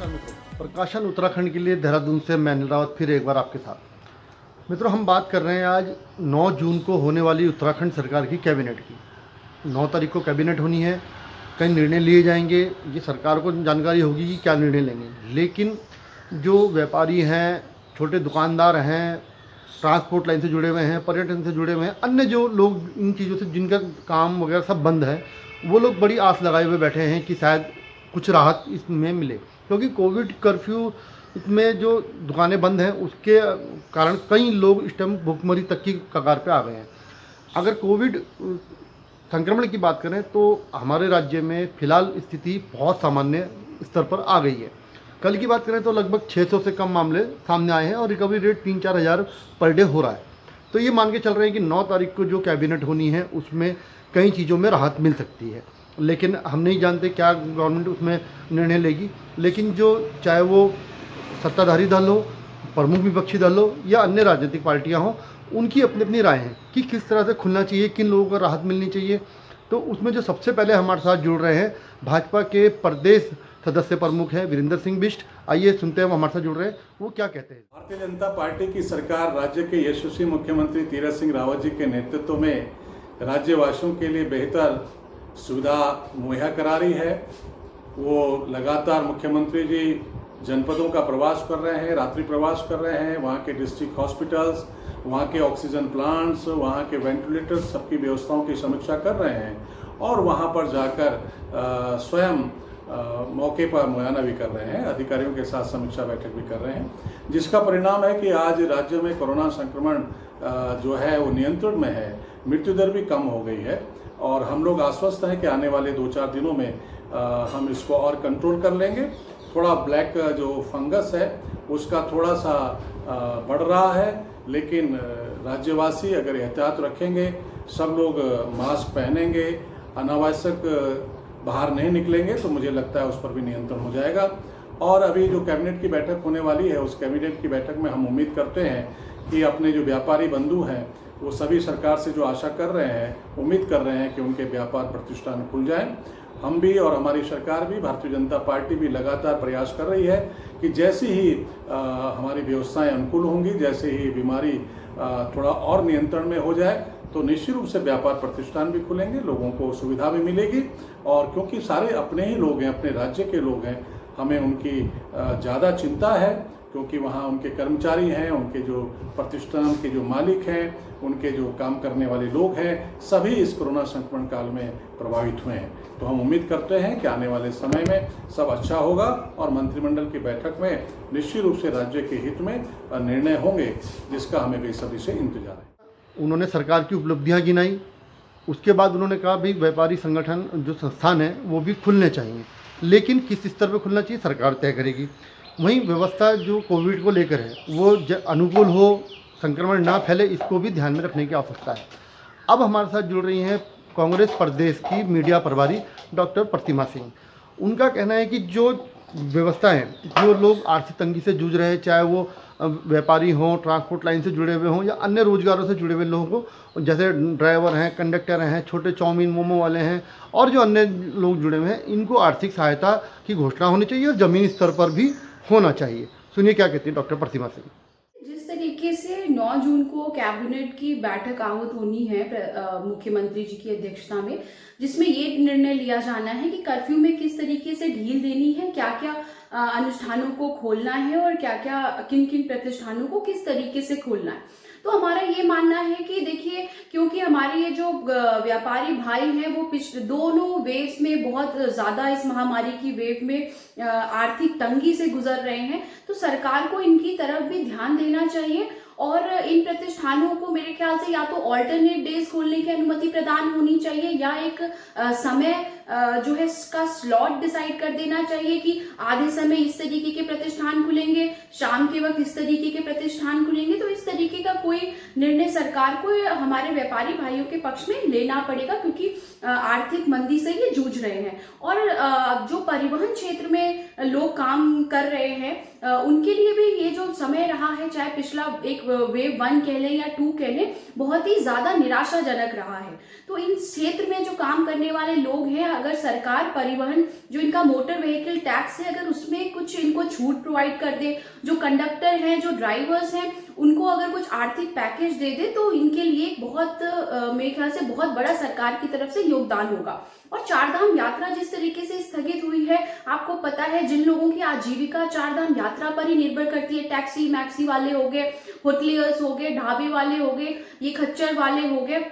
नमस्कार मित्रों, प्रकाशन उत्तराखंड के लिए देहरादून से मैं अनिल रावत फिर एक बार आपके साथ। मित्रों, हम बात कर रहे हैं आज 9 जून को होने वाली उत्तराखंड सरकार की कैबिनेट की। 9 तारीख को कैबिनेट होनी है, कई निर्णय लिए जाएंगे। ये सरकार को जानकारी होगी कि क्या निर्णय लेंगे, लेकिन जो व्यापारी हैं, छोटे दुकानदार हैं, ट्रांसपोर्ट लाइन से जुड़े हुए हैं, पर्यटन से जुड़े हुए हैं, अन्य जो लोग इन चीज़ों से जिनका काम वगैरह सब बंद है, वो लोग बड़ी आस लगाए हुए बैठे हैं कि शायद कुछ राहत इसमें मिले, क्योंकि कोविड कर्फ्यू में जो दुकानें बंद हैं उसके कारण कई लोग इस टाइम भुखमरी तक की कगार पे आ गए हैं। अगर कोविड संक्रमण की बात करें तो हमारे राज्य में फ़िलहाल स्थिति बहुत सामान्य स्तर पर आ गई है। कल की बात करें तो लगभग 600 से कम मामले सामने आए हैं और रिकवरी रेट 3-4 हज़ार पर डे हो रहा है। तो ये मान के चल रहे हैं कि 9 तारीख को जो कैबिनेट होनी है उसमें कई चीज़ों में राहत मिल सकती है, लेकिन हम नहीं जानते क्या गवर्नमेंट उसमें निर्णय लेगी। लेकिन जो चाहे वो सत्ताधारी दल हो, प्रमुख विपक्षी दल हो या अन्य राजनीतिक पार्टियां हों, उनकी अपनी अपनी राय है कि किस तरह से खुलना चाहिए, किन लोगों को राहत मिलनी चाहिए। तो उसमें जो सबसे पहले हमारे साथ जुड़ रहे हैं भाजपा के प्रदेश सदस्य प्रमुख हैं वीरेंद्र सिंह बिष्ट। आइए सुनते हैं वो हमारे साथ जुड़ रहे हैं, वो क्या कहते हैं। भारतीय जनता पार्टी की सरकार राज्य के यशस्वी मुख्यमंत्री तीरथ सिंह रावत जी के नेतृत्व में राज्यवासियों के लिए बेहतर सुविधा मुहैया करा रही है। वो लगातार मुख्यमंत्री जी जनपदों का प्रवास कर रहे हैं, रात्रि प्रवास कर रहे हैं, वहाँ के डिस्ट्रिक्ट हॉस्पिटल्स, वहाँ के ऑक्सीजन प्लांट्स, वहाँ के वेंटिलेटर्स, सबकी व्यवस्थाओं की समीक्षा कर रहे हैं और वहाँ पर जाकर स्वयं मौके पर मुआयना भी कर रहे हैं, अधिकारियों के साथ समीक्षा बैठक भी कर रहे हैं, जिसका परिणाम है कि आज राज्य में कोरोना संक्रमण जो है वो नियंत्रण में है, मृत्यु दर भी कम हो गई है और हम लोग आश्वस्त हैं कि आने वाले 2-4 दिनों में हम इसको और कंट्रोल कर लेंगे। थोड़ा ब्लैक जो फंगस है उसका थोड़ा सा बढ़ रहा है, लेकिन राज्यवासी अगर एहतियात रखेंगे, सब लोग मास्क पहनेंगे, अनावश्यक बाहर नहीं निकलेंगे, तो मुझे लगता है उस पर भी नियंत्रण हो जाएगा। और अभी जो कैबिनेट की बैठक होने वाली है, उस कैबिनेट की बैठक में हम उम्मीद करते हैं कि अपने जो व्यापारी बंधु हैं वो सभी सरकार से जो आशा कर रहे हैं, उम्मीद कर रहे हैं कि उनके व्यापार प्रतिष्ठान खुल जाएं। हम भी और हमारी सरकार भी, भारतीय जनता पार्टी भी लगातार प्रयास कर रही है कि जैसी ही हमारी व्यवस्थाएं अनुकूल होंगी, जैसे ही बीमारी थोड़ा और नियंत्रण में हो जाए, तो निश्चित रूप से व्यापार प्रतिष्ठान भी खुलेंगे, लोगों को सुविधा भी मिलेगी। और क्योंकि सारे अपने ही लोग हैं, अपने राज्य के लोग हैं, हमें उनकी ज़्यादा चिंता है, क्योंकि वहाँ उनके कर्मचारी हैं, उनके जो प्रतिष्ठान के जो मालिक हैं, उनके जो काम करने वाले लोग हैं, सभी इस कोरोना संक्रमण काल में प्रभावित हुए हैं। तो हम उम्मीद करते हैं कि आने वाले समय में सब अच्छा होगा और मंत्रिमंडल की बैठक में निश्चित रूप से राज्य के हित में निर्णय होंगे, जिसका हमें बेसब्री से इंतजार है। उन्होंने सरकार की उपलब्धियां गिनाई, उसके बाद उन्होंने कहा भाई व्यापारी संगठन जो संस्थान है वो भी खुलने चाहिए, लेकिन किस स्तर पर खुलना चाहिए सरकार तय करेगी। वहीं व्यवस्था जो कोविड को लेकर है वो अनुकूल हो, संक्रमण ना फैले, इसको भी ध्यान में रखने की आवश्यकता है। अब हमारे साथ जुड़ रही हैं कांग्रेस प्रदेश की मीडिया प्रभारी डॉक्टर प्रतिमा सिंह। उनका कहना है कि जो व्यवस्था है, जो लोग आर्थिक तंगी से जूझ रहे हैं, चाहे वो व्यापारी हों, ट्रांसपोर्ट लाइन से जुड़े हुए हों या अन्य रोजगारों से जुड़े हुए लोगों को, जैसे ड्राइवर हैं, कंडक्टर हैं, छोटे चाउमीन मोमो वाले हैं और जो अन्य लोग जुड़े हुए हैं, इनको आर्थिक सहायता की घोषणा होनी चाहिए और ज़मीनी स्तर पर भी होना चाहिए। सुनिए क्या कहती हैं डॉक्टर प्रतिमा सिंह। जिस तरीके से 9 जून को कैबिनेट की बैठक आहूत होनी है मुख्यमंत्री जी की अध्यक्षता में, जिसमें ये निर्णय लिया जाना है कि कर्फ्यू में किस तरीके से ढील देनी है, क्या क्या अनुष्ठानों को खोलना है और क्या क्या किन किन प्रतिष्ठानों को किस तरीके से खोलना है। तो हमारा ये मानना है कि देखिए, क्योंकि हमारे ये जो व्यापारी भाई हैं वो पिछले दोनों वेव्स में बहुत ज्यादा इस महामारी की वेव में आर्थिक तंगी से गुजर रहे हैं, तो सरकार को इनकी तरफ भी ध्यान देना चाहिए और इन प्रतिष्ठानों को मेरे ख्याल से या तो ऑल्टरनेट डेज खोलने की अनुमति प्रदान होनी चाहिए या एक समय जो है इसका स्लॉट डिसाइड कर देना चाहिए कि आधे समय इस तरीके के प्रतिष्ठान खुलेंगे, शाम के वक्त इस तरीके के प्रतिष्ठान खुलेंगे। तो इस तरीके का कोई निर्णय सरकार को हमारे व्यापारी भाइयों के पक्ष में लेना पड़ेगा, क्योंकि आर्थिक मंदी से ये जूझ रहे हैं और जो परिवहन क्षेत्र में लोग काम कर रहे हैं उनके लिए भी ये जो समय रहा है, चाहे पिछला एक वेव 1 कह लें या 2 कह लें, बहुत ही ज्यादा निराशाजनक रहा है। तो इन क्षेत्र में जो काम करने वाले लोग हैं, अगर सरकार परिवहन जो इनका मोटर व्हीकल टैक्स है अगर उसमें कुछ इनको छूट प्रोवाइड कर दे, जो कंडक्टर हैं, जो ड्राइवर्स हैं, उनको अगर कुछ आर्थिक पैकेज दे दे तो इनके लिए बहुत मेरे ख्याल से बहुत बड़ा सरकार की तरफ से योगदान होगा। और चारधाम यात्रा जिस तरीके से स्थगित हुई है, आपको पता है जिन लोगों की आजीविका चारधाम यात्रा पर ही निर्भर करती है, टैक्सी मैक्सी वाले हो गए, होटलियर्स हो गए, ढाबे वाले हो गए, ये खच्चर वाले हो गए,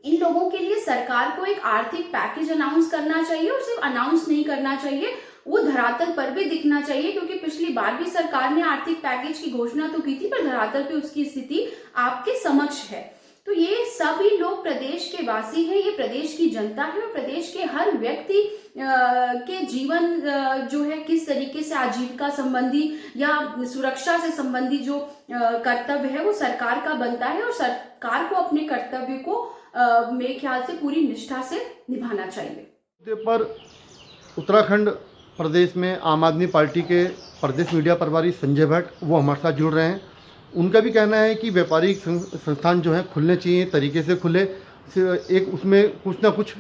इन लोगों के लिए सरकार को एक आर्थिक पैकेज अनाउंस करना चाहिए। और सिर्फ अनाउंस नहीं करना चाहिए, वो धरातल पर भी दिखना चाहिए, क्योंकि पिछली बार भी सरकार ने आर्थिक पैकेज की घोषणा तो की थी पर धरातल पे उसकी स्थिति आपके समक्ष है। तो ये सभी लोग प्रदेश के वासी हैं, ये प्रदेश की जनता है और प्रदेश के हर व्यक्ति के जीवन जो है किस तरीके से आजीविका संबंधी या सुरक्षा से संबंधी जो कर्तव्य है वो सरकार का बनता है और सरकार को अपने कर्तव्य को मेरे ख्याल से पूरी निष्ठा से निभाना चाहिए। पर उत्तराखंड प्रदेश में आम आदमी पार्टी के प्रदेश मीडिया प्रभारी संजय भट्ट वो हमारे साथ जुड़ रहे हैं। उनका भी कहना है कि व्यापारिक संस्थान जो हैं खुलने चाहिए, तरीके से खुले, एक उसमें कुछ ना कुछ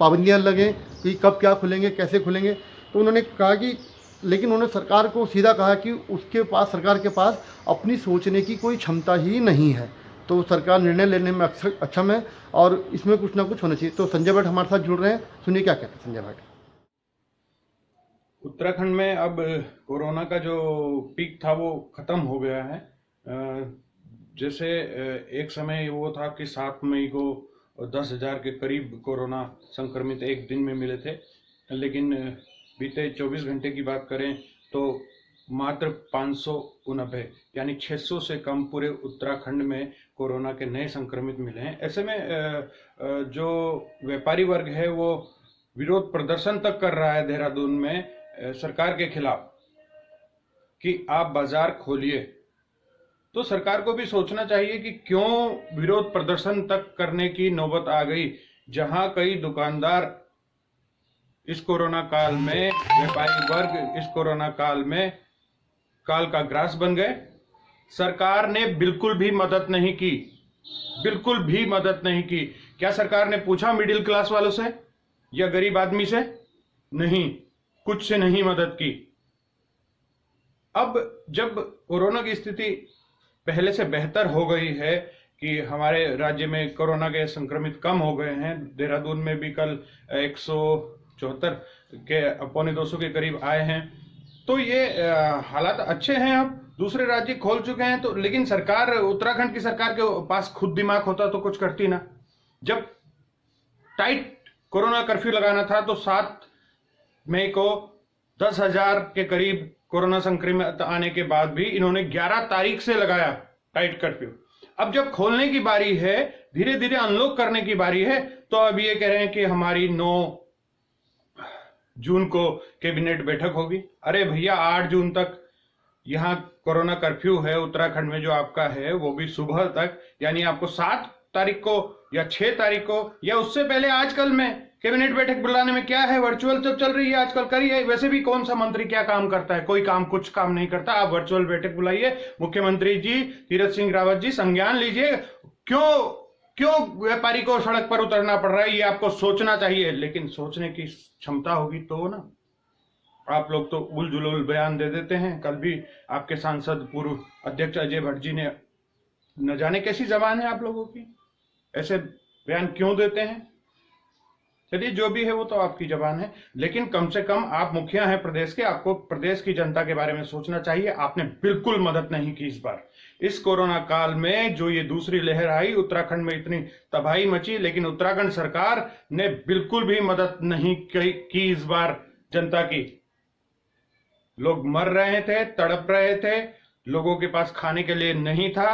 पाबंदियां लगें कि कब क्या खुलेंगे, कैसे खुलेंगे। तो उन्होंने कहा कि लेकिन उन्होंने सरकार को सीधा कहा कि उसके पास, सरकार के पास अपनी सोचने की कोई क्षमता ही नहीं है, तो सरकार निर्णय लेने में अक्षम है और इसमें कुछ ना कुछ होना चाहिए। तो संजय भट्ट हमारे साथ जुड़ रहे हैं, सुनिए क्या कहते हैं संजय भट्ट। उत्तराखंड में अब कोरोना का जो पीक था वो खत्म हो गया है। जैसे एक समय वो था कि 7 मई को 10,000 के करीब कोरोना संक्रमित एक दिन में मिले थे, लेकिन बीते 24 घंटे की बात करें तो मात्र 589 यानी 600 से कम पूरे उत्तराखंड में कोरोना के नए संक्रमित मिले हैं। ऐसे में जो व्यापारी वर्ग है वो विरोध प्रदर्शन तक कर रहा है देहरादून में सरकार के खिलाफ कि आप बाजार खोलिए। तो सरकार को भी सोचना चाहिए कि क्यों विरोध प्रदर्शन तक करने की नौबत आ गई, जहां कई दुकानदार इस कोरोना काल में, व्यापारी वर्ग इस कोरोना काल में काल का ग्रास बन गए। सरकार ने बिल्कुल भी मदद नहीं की, बिल्कुल भी मदद नहीं की। क्या सरकार ने पूछा मिडिल क्लास वालों से या गरीब आदमी से? नहीं, कुछ से नहीं मदद की। अब जब कोरोना की स्थिति पहले से बेहतर हो गई है कि हमारे राज्य में कोरोना के संक्रमित कम हो गए हैं, देहरादून में भी कल 174 के 250 के करीब आए हैं, तो ये हालात अच्छे हैं। अब दूसरे राज्य खोल चुके हैं, तो लेकिन सरकार, उत्तराखंड की सरकार के पास खुद दिमाग होता तो कुछ करती ना। जब टाइट कोरोना कर्फ्यू लगाना था तो 7 मई को 10,000 के करीब कोरोना संक्रमित आने के बाद भी इन्होंने 11 तारीख से लगाया टाइट कर्फ्यू। अब जब खोलने की बारी है, धीरे धीरे अनलॉक करने की बारी है, तो अब ये कह रहे हैं कि हमारी 9 जून को कैबिनेट बैठक होगी। अरे भैया, 8 जून तक यहाँ कोरोना कर्फ्यू है उत्तराखंड में जो आपका है, वो भी सुबह तक, यानी आपको 7 तारीख को या 6 तारीख को या उससे पहले आजकल में कैबिनेट बैठक बुलाने में क्या है? वर्चुअल जब चल रही है आजकल, करिए। वैसे भी कौन सा मंत्री क्या काम करता है? कोई काम, कुछ काम नहीं करता। आप वर्चुअल बैठक बुलाइए। मुख्यमंत्री जी तीरथ सिंह रावत जी संज्ञान लीजिए। क्यों व्यापारी को सड़क पर उतरना पड़ रहा है, ये आपको सोचना चाहिए। लेकिन सोचने की क्षमता होगी तो ना। आप लोग तो उलझुल बयान दे देते हैं। कल भी आपके सांसद पूर्व अध्यक्ष अजय भट्ट जी ने, न जाने कैसी जबान है आप लोगों की, ऐसे बयान क्यों देते हैं? चलिए, जो भी है वो तो आपकी जबान है, लेकिन कम से कम आप मुखिया हैं प्रदेश के, आपको प्रदेश की जनता के बारे में सोचना चाहिए। आपने बिल्कुल मदद नहीं की इस बार। इस कोरोना काल में जो ये दूसरी लहर आई, उत्तराखंड में इतनी तबाही मची, लेकिन उत्तराखंड सरकार ने बिल्कुल भी मदद नहीं की इस बार जनता की। लोग मर रहे थे, तड़प रहे थे, लोगों के पास खाने के लिए नहीं था।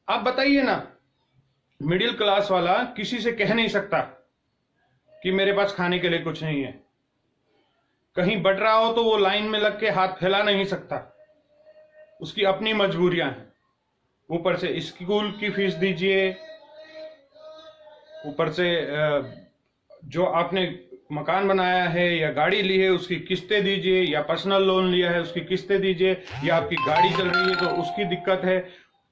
आप बताइए ना, मिडिल क्लास वाला किसी से कह नहीं सकता कि मेरे पास खाने के लिए कुछ नहीं है। कहीं बढ़ रहा हो तो वो लाइन में लग के हाथ फैला नहीं सकता, उसकी अपनी मजबूरियां हैं। ऊपर से स्कूल की फीस दीजिए, ऊपर से जो आपने मकान बनाया है या गाड़ी ली है उसकी किस्तें दीजिए, या पर्सनल लोन लिया है उसकी किस्तें दीजिए, या आपकी गाड़ी चल रही है तो उसकी दिक्कत है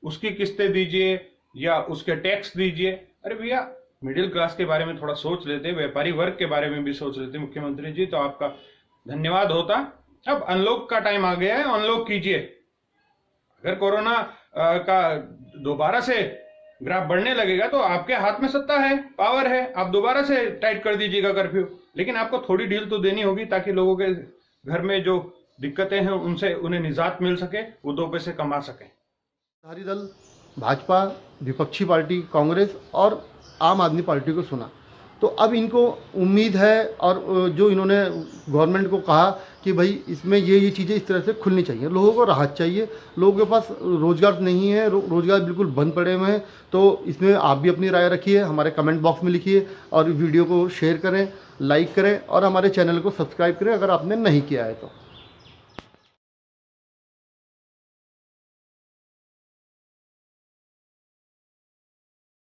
उसकी किस्तें दीजिए, या उसके टैक्स दीजिए। अरे भैया, मिडिल क्लास के बारे में थोड़ा सोच लेते, व्यापारी वर्ग के बारे में भी सोच लेते मुख्यमंत्री जी, तो आपका धन्यवाद होता। अब अनलॉक का टाइम आ गया है, अनलॉक कीजिए। अगर कोरोना का दोबारा से ग्राफ बढ़ने लगेगा तो आपके हाथ में सत्ता है, पावर है, आप दोबारा से टाइट कर दीजिएगा कर्फ्यू। लेकिन आपको थोड़ी ढील तो देनी होगी ताकि लोगों के घर में जो दिक्कतें हैं उनसे उन्हें निजात मिल सके, वो 2 पैसे कमा सकें। सत्ताधारी दल भाजपा, विपक्षी पार्टी कांग्रेस और आम आदमी पार्टी को सुना, तो अब इनको उम्मीद है और जो इन्होंने गवर्नमेंट को कहा कि भाई इसमें ये चीज़ें इस तरह से खुलनी चाहिए, लोगों को राहत चाहिए, लोगों के पास रोज़गार नहीं है, रोज़गार बिल्कुल बंद पड़े हुए हैं। तो इसमें आप भी अपनी राय रखिए, हमारे कमेंट बॉक्स में लिखिए और वीडियो को शेयर करें, लाइक करें और हमारे चैनल को सब्सक्राइब करें अगर आपने नहीं किया है तो।